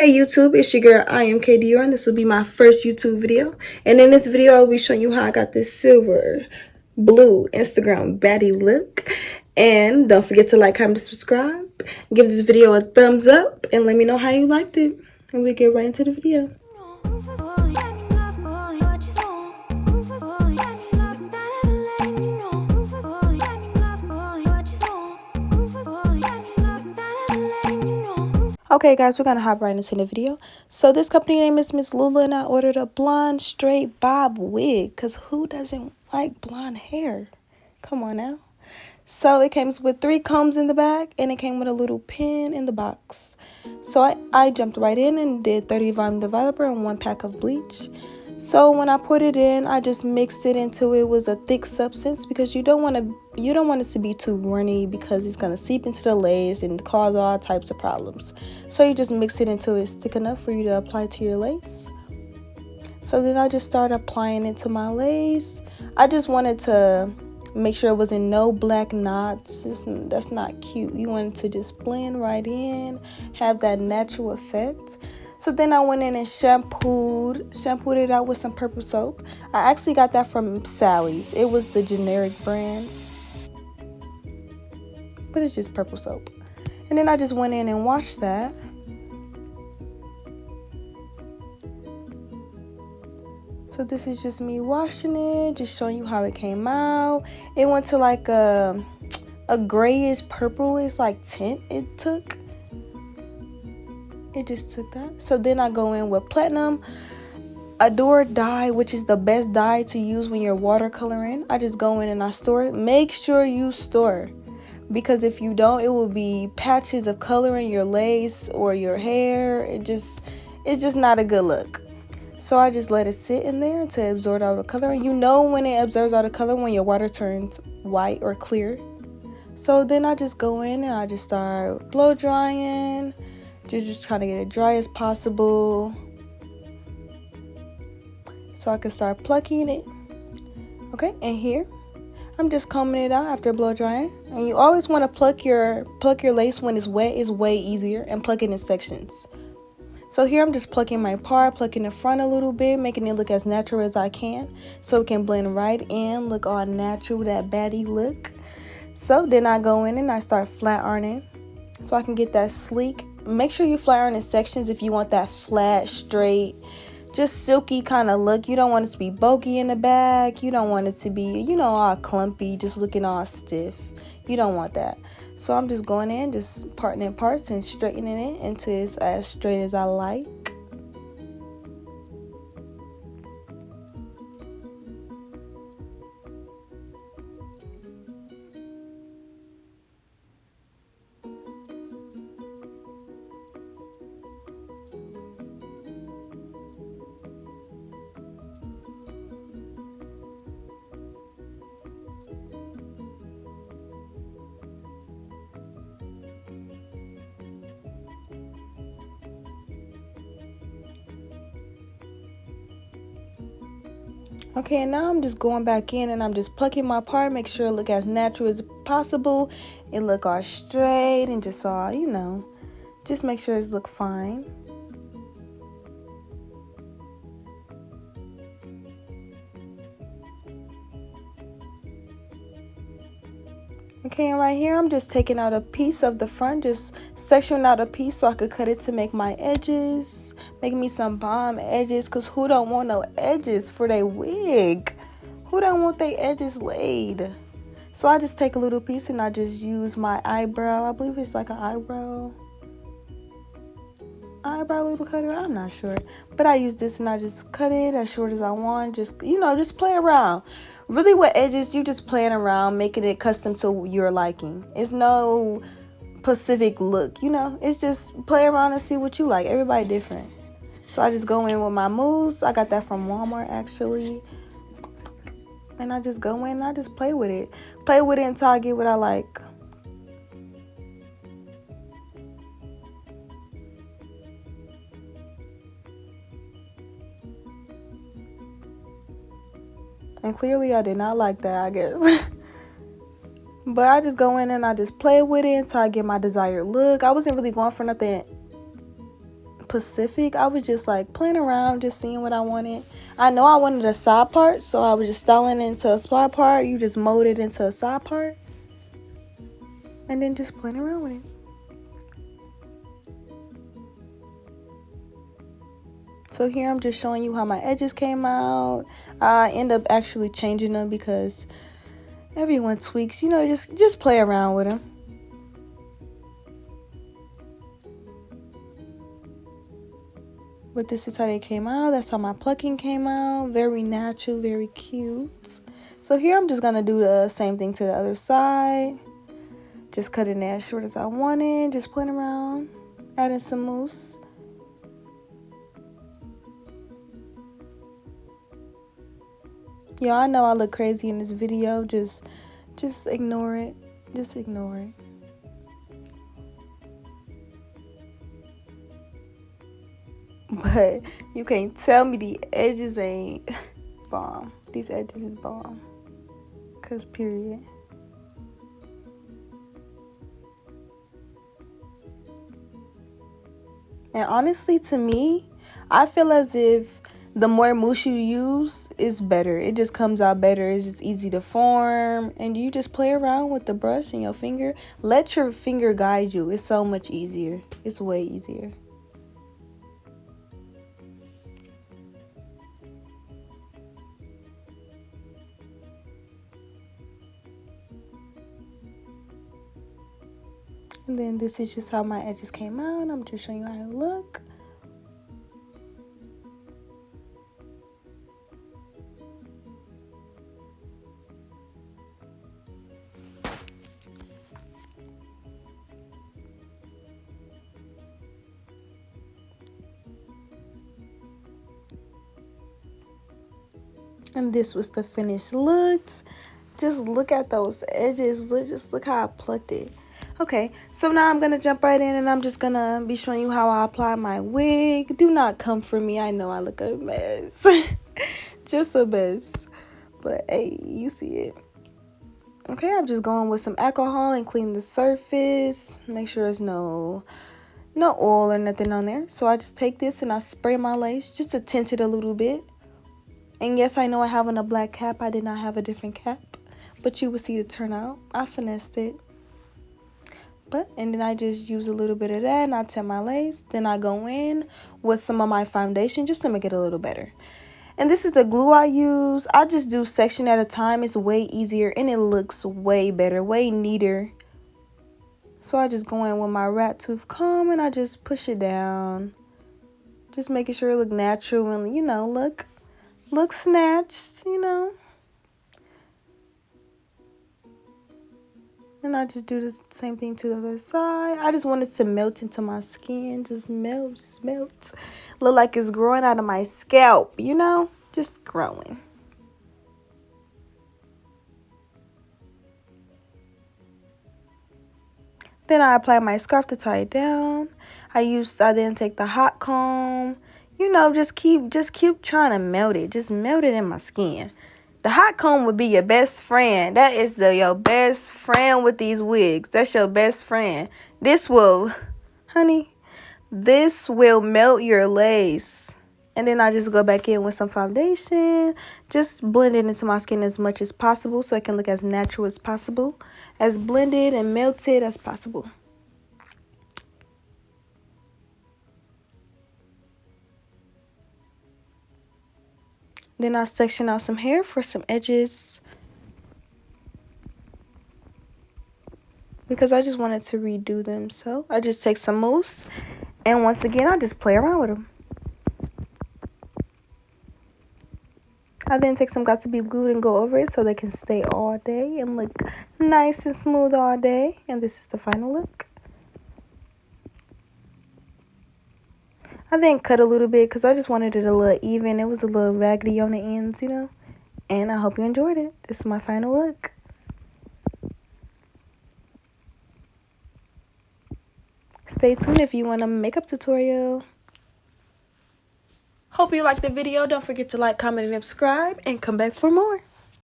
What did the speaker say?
Hey YouTube, it's your girl I am KDR, and this will be my first YouTube video. And in this video, I'll be showing you how I got this silver blue Instagram baddie look. And don't forget to like, comment, and subscribe. Give this video a thumbs up and let me know how you liked it. And we get right into the video. Okay guys, we're gonna hop right into the video. So this company name is Miss Lula, and I ordered a blonde straight bob wig, because who doesn't like blonde hair? Come on now. So it comes with 3 combs in the bag, and it came with a little pin in the box. So I jumped right in and did 30 volume developer and 1 pack of bleach. So when I put it in, I just mixed it until it was a thick substance, because you don't want it to be too runny, because it's gonna seep into the lace and cause all types of problems. So you just mix it until it's thick enough for you to apply to your lace. So then I just started applying it to my lace. I just wanted to make sure it wasn't no black knots. That's not cute. You want it to just blend right in, have that natural effect. So then I went in and shampooed it out with some purple soap. I actually got that from Sally's. It was the generic brand, but it's just purple soap. And then I just went in and washed that. So this is just me washing it, just showing you how it came out. It went to like a grayish purplish like tint it took. It just took that. So then I go in with Platinum Adore dye, which is the best dye to use when you're watercoloring. I just go in and I store it. Make sure you store, because if you don't, it will be patches of color in your lace or your hair. It's just not a good look. So I just let it sit in there to absorb all the color. And you know when it absorbs all the color when your water turns white or clear. So then I just go in and I just start blow drying. Just trying to get it dry as possible, so I can start plucking it. Okay, and here I'm just combing it out after blow drying. And you always want to pluck your lace when it's wet. It's way easier, and pluck it in sections. So here I'm just plucking my part, plucking the front a little bit, making it look as natural as I can, so it can blend right in, look all natural, that baddie look. So then I go in and I start flat ironing, so I can get that sleek. Make sure you flat iron in sections if you want that flat, straight, just silky kind of look. You don't want it to be bulky in the back. You don't want it to be, all clumpy, just looking all stiff. You don't want that. So I'm just going in, just parting in parts and straightening it until it's as straight as I like. Okay, and now I'm just going back in and I'm just plucking my part, make sure it look as natural as possible. It look all straight and just all, just make sure it look fine. Okay, and right here I'm just taking out a piece of the front, just sectioning out a piece so I could cut it to make my edges, making me some bomb edges, because who don't want no edges for their wig? Who don't want their edges laid? So I just take a little piece and I just use my eyebrow. I believe it's like an eyebrow little cutter, I'm not sure, but I use this and I just cut it as short as I want. Just just play around. Really, with edges, you just playing around, making it custom to your liking. It's no specific look, it's just play around and see what you like. Everybody different. So I just go in with my moves. I got that from Walmart actually, and I just go in and I just play with it until I get what I like. And clearly I did not like that, I guess. But I just go in and I just play with it until I get my desired look. I wasn't really going for nothing Pacific, I was just like playing around, just seeing what I wanted. I know I wanted a side part, so I was just styling it into a side part. You just mold it into a side part and then just playing around with it. So here I'm just showing you how my edges came out. I end up actually changing them because everyone tweaks, you know, just play around with them. But this is how they came out. That's how my plucking came out. Very natural, very cute. So here I'm just gonna do the same thing to the other side. Just cutting it as short as I wanted. Just playing around, adding some mousse. Yeah, I know I look crazy in this video. Just ignore it. Just ignore it. But you can't tell me the edges ain't bomb. These edges is bomb. Cause period. And honestly, to me, I feel as if the more mousse you use is better. It just comes out better. It's just easy to form. And you just play around with the brush and your finger. Let your finger guide you. It's so much easier. It's way easier. And then this is just how my edges came out. I'm just showing you how it look. And this was the finished looks. Just look at those edges. Just look how I plucked it. Okay, so now I'm going to jump right in and I'm just going to be showing you how I apply my wig. Do not come for me. I know I look a mess. Just a mess. But hey, you see it. Okay, I'm just going with some alcohol and clean the surface. Make sure there's no oil or nothing on there. So I just take this and I spray my lace just to tint it a little bit. And yes, I know I have on a black cap. I did not have a different cap. But you will see it turn out. I finessed it. And then I just use a little bit of that and I tint my lace. Then I go in with some of my foundation just to make it a little better. And this is the glue I use. I just do section at a time. It's way easier and it looks way better, way neater. So I just go in with my rat tooth comb and I just push it down. Just making sure it look natural and, you know, look snatched, you know. And I just do the same thing to the other side. I just want it to melt into my skin. Just melt. Look like it's growing out of my scalp, you know? Just growing. Then I apply my scarf to tie it down. I then take the hot comb. You know, just keep trying to melt it. Just melt it in my skin. The hot comb would be your best friend. That is your best friend with these wigs. That's your best friend. This will melt your lace. And then I just go back in with some foundation. Just blend it into my skin as much as possible so it can look as natural as possible. As blended and melted as possible. Then I section out some hair for some edges. Because I just wanted to redo them. So I just take some mousse. And once again, I just play around with them. I then take some got to be glued and go over it so they can stay all day and look nice and smooth all day. And this is the final look. I then cut a little bit because I just wanted it a little even. It was a little raggedy on the ends, you know. And I hope you enjoyed it. This is my final look. Stay tuned if you want a makeup tutorial. Hope you liked the video. Don't forget to like, comment, and subscribe. And come back for more.